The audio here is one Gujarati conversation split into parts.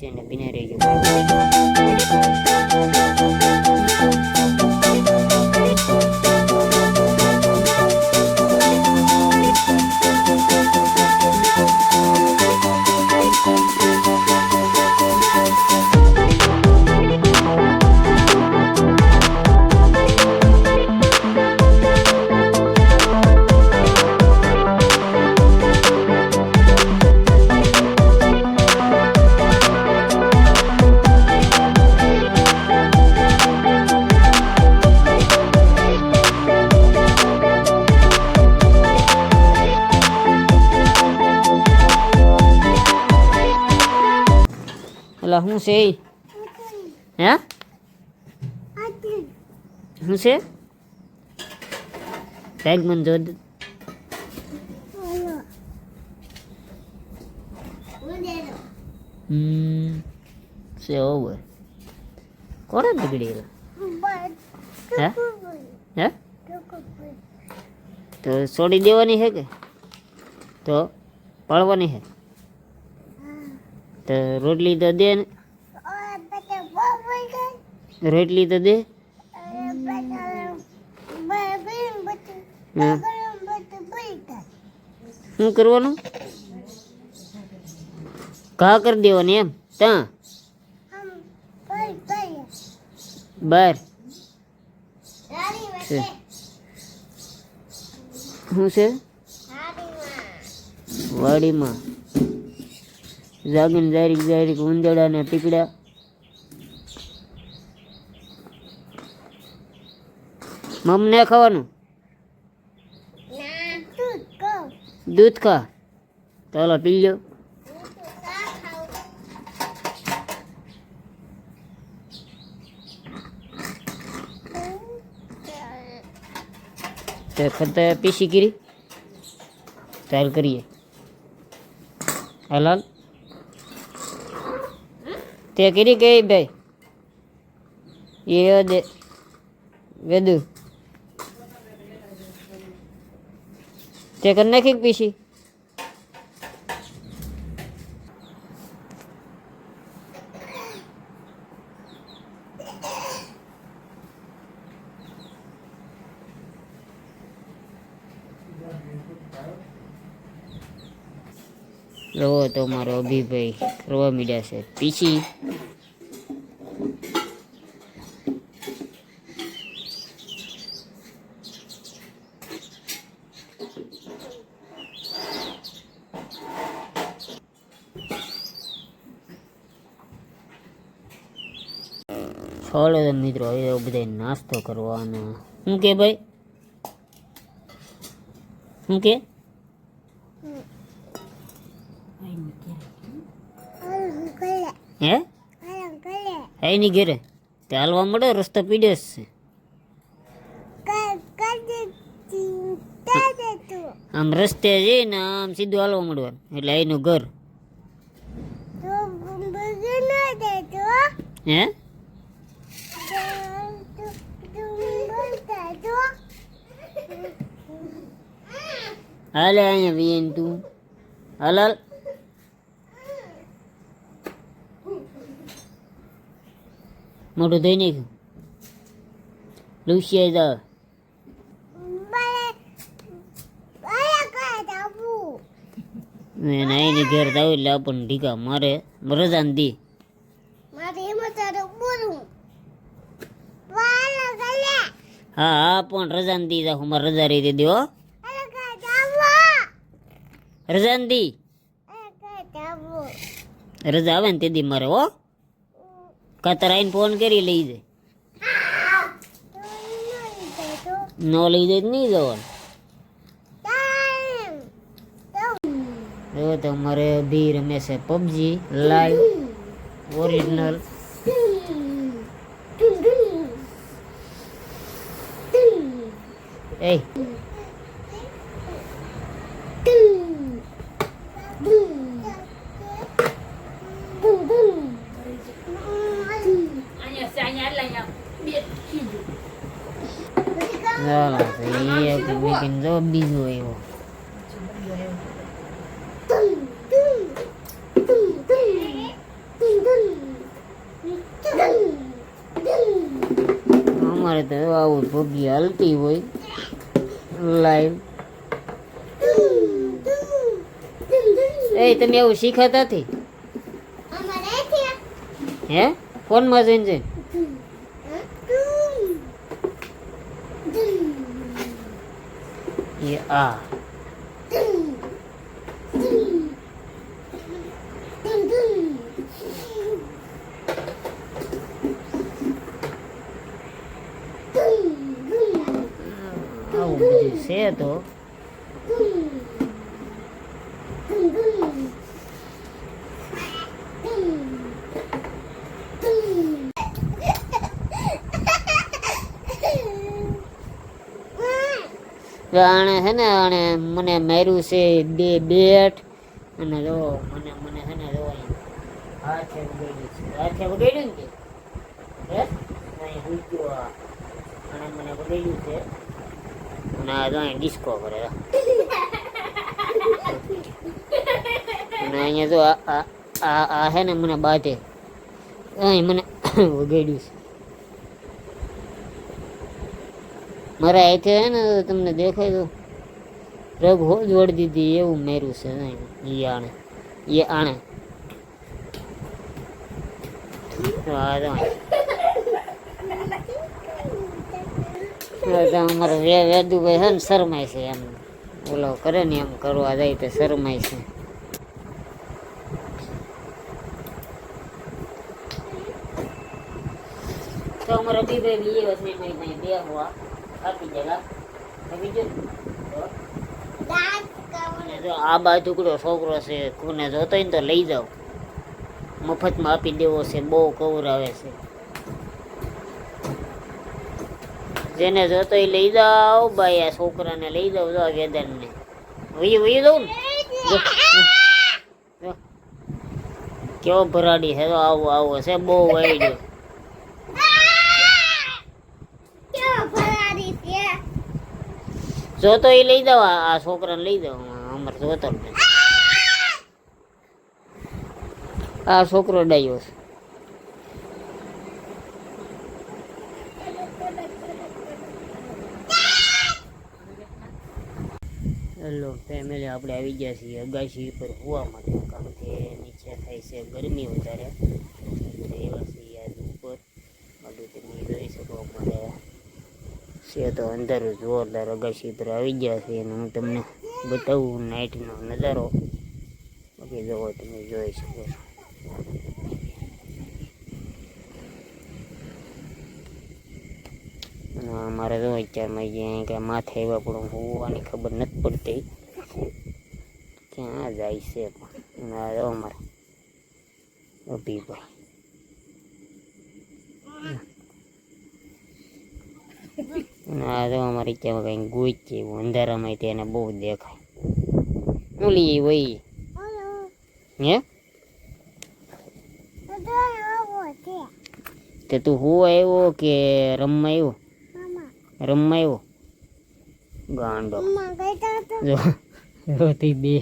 છે ને બિના રહેજો. એટલે શું છે હે શું છે કાંઈક મને જો છે ઓવર કોને બગડી હે હે તો છોડી દેવાની છે કે તો પાડવાની છે તો રોટલી તો દે ને રોટલી તો દે શું કરવાનું ઘા કરી દેવાની એમ ત્યાં બાર શું છે વાડીમાં જાગીને જારીક ઉંદરડા ને પીકડા મમને ખાવાનું દૂધ ખા ચાલો પી લો તે ખતે પીસી કરી ચાલ કરીએ હાલ તે કરી ગઈ ભાઈ એ દે વેદુ તે કરી નાખી પીસી રવો તો મારો અભિભાઈ કરવા મીડ્યા છે પીછી છોડે તો મિત્રો એ બધા નાસ્તો કરવાનો શું કે ભાઈ શું કે હે એની ઘેરે તે હાલવા મળે રસ્તો પીડે છે આમ રસ્તે જઈને આમ સીધું હાલવા મળવાનું એટલે એનું ઘર હે હાલે અહીંયા વિયન તું હાલ હાલ મોટું ધોઈ નાખ્યું લુસિયા જાવ એની ઘેર જાવ એટલે આપણને ઢીકા મારે રજા દી હા હા પણ રજા દી જાઉં મારે રજા રહી દે હો રજા દી રજા આવે ને તે દી મારે હો કાતર આવીને ફોન કરી લઈ જાય ન લઈ જાય નહીં જવાનું જો તો મારે ભી રમે છે પબજી લાઈવ ઓરિજિનલ એ bikin zombie gue yo. અમારે તો આવું ભોગી હાલતી હોય લાઈવ. એ તમે એવું શીખાતા નથી હે? ફોનમાં જઈને જઈને એ આ આવું બધું છે તો આણે છે ને આણે મને માર્યું છે બે બેટ અને જો મને મને છે ને જો હાથે વગાડ્યું ને હે અહીં હુક્યો અને મને વગાડ્યું છે અને આ તો અહીં ડિસ્કો કરે અને અહીંયા જો આ છે ને મને બાધે અહીં મને વગાડ્યું છે મારા હાથે હે ને તમને દેખાય તો રગ હોજ વળી દીધી એવું મેર્યું છે એ આણે અમારે વેદુભાઈ છે ને શરમાય છે એમ ઓલો કરે ને એમ કરવા જાય તો શરમાય છે. તો અમારે બીભાઈ બી એ વસ્તુ મારી પાસે બે હોવા આપી દેલા બીજું આ બાજુકડો છોકરો છે કોને જોતો ને તો લઈ જાવ મફતમાં આપી દેવો છે બહુ કવરાવે છે જેને જોતો એ લઈ જાવ ભાઈ આ છોકરાને લઈ જાવ જો વેદનને વહી દઉં ને કેવો ભરાડી છે તો આવો છે બહુ વાઈડ્યો જોતો એ લઈ જાવ આ છોકરાને લઈ જાવ અમારે જોતો આ છોકરો ડાયો છે. હેલો ફેમિલી આપણે આવી ગયા છીએ અગાશી પર હોવા માટે કારણ કે નીચે થાય છે ગરમી વધારે એવા છીએ આજ ઉપર બધું તમે જોઈ શકો અમારે છે તો અંદર જોરદાર અગાશી પર આવી ગયા છે અને હું તમને બતાવું નાઇટનો નજારો બાકી જોવો તમે જોઈ શકો છો. મારે તો વિચારમાં ગયા કે માથે એવા પણ હોવાની ખબર નથી પડતી ક્યાં જાય છે પણ અમારે અભિભાઈ આ તો અમારી ત્યાં કઈ ગોચ છે અંધારામાં તેને બહુ દેખાય ઓલી વહી હે તે તું હું આવ્યો કે રમવા આવ્યો આવ્યો ગાંડો રોતી બે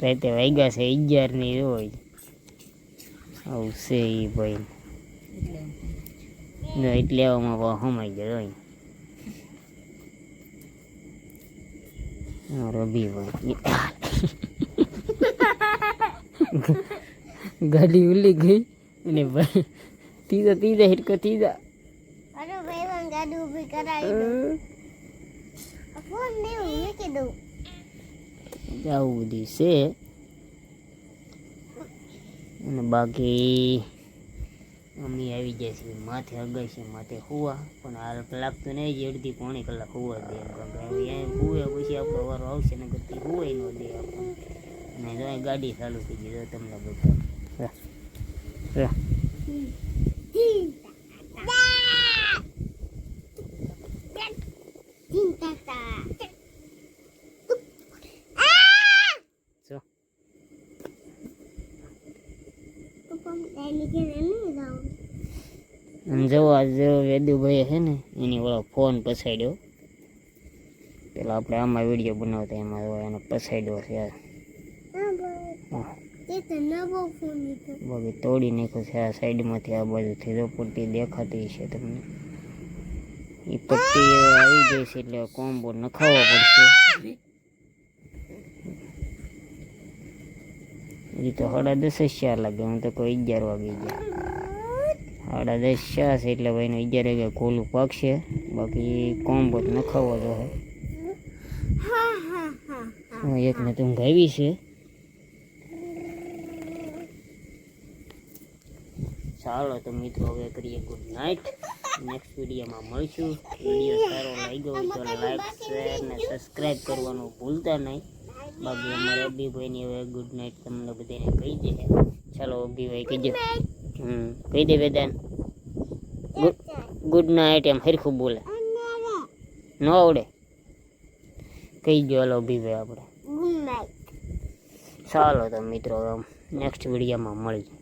રાતે વાગ્યા છે 11 ની રોજ આવશે એ ભાઈ એટલે આમાં હમાઈ ગયો રબી ભાઈ ગાડી ઉલી ગઈ અને ભાઈ ત્રીજા હિટકો ત્રીજા ગાડી ઊભી કરાવી દઉં ફોન ને મૂકી દઉં આવું બધું છે અને બાકી અમે આવી ગયા છીએ માથે અગાશી માથે હુવા પણ હાલ લાગતું નહીં જ અડધી પોણી કલાક હુવા દે હુવે પછી આપણો વારો આવશે ને કરતી હુવાય ન દે આપણને અને જો ગાડી ચાલુ થઈ ગઈ તમને બધા જો આજે વેદુભાઈ છે ને એની ઓલો ફોન પછાડ્યો પેલા આપણે આમાં વિડીયો બનાવતા એમાં એને પછાડ્યો છે બાકી તોડી નાખ્યો છે આ સાઈડમાંથી આ બાજુથી જો પૂરતી દેખાતી છે તમને એ પટ્ટી હવે આવી ગઈ છે એટલે કોમ્બો નખાવવો પડશે. એ તો 10:30 શાર લાગે, હું તો કોઈ 11 વાગી ગયા. 10:30 શાર છે એટલે ભાઈને 11 વાગે ખોલું પાકશે. બાકી કોમ્બો નખાવવો તો હે. એકને તો ઊંઘ આવી છે. ચાલો તો મિત્રો હવે કરીએ ગુડ નાઇટ. નેક્સ્ટ વિડીયોમાં મળશું. વિડીયો સારો લાગ્યો હોય તો લાઈક શેર ને સબસ્ક્રાઈબ કરવાનું ભૂલતા નહીં. બાકી અમારે અભિભાઈની હવે ગુડ નાઇટ તમને બધાને કહી દે. ચાલો અભિભાઈ કહીજો. કહી દે વેદાન ગુડ નાઇટ એમ હરખું બોલે ન આવડે. કહી દો હાલો અભિભાઈ આપણે. Good night. ચાલો તો મિત્રો નેક્સ્ટ વિડીયોમાં મળીએ.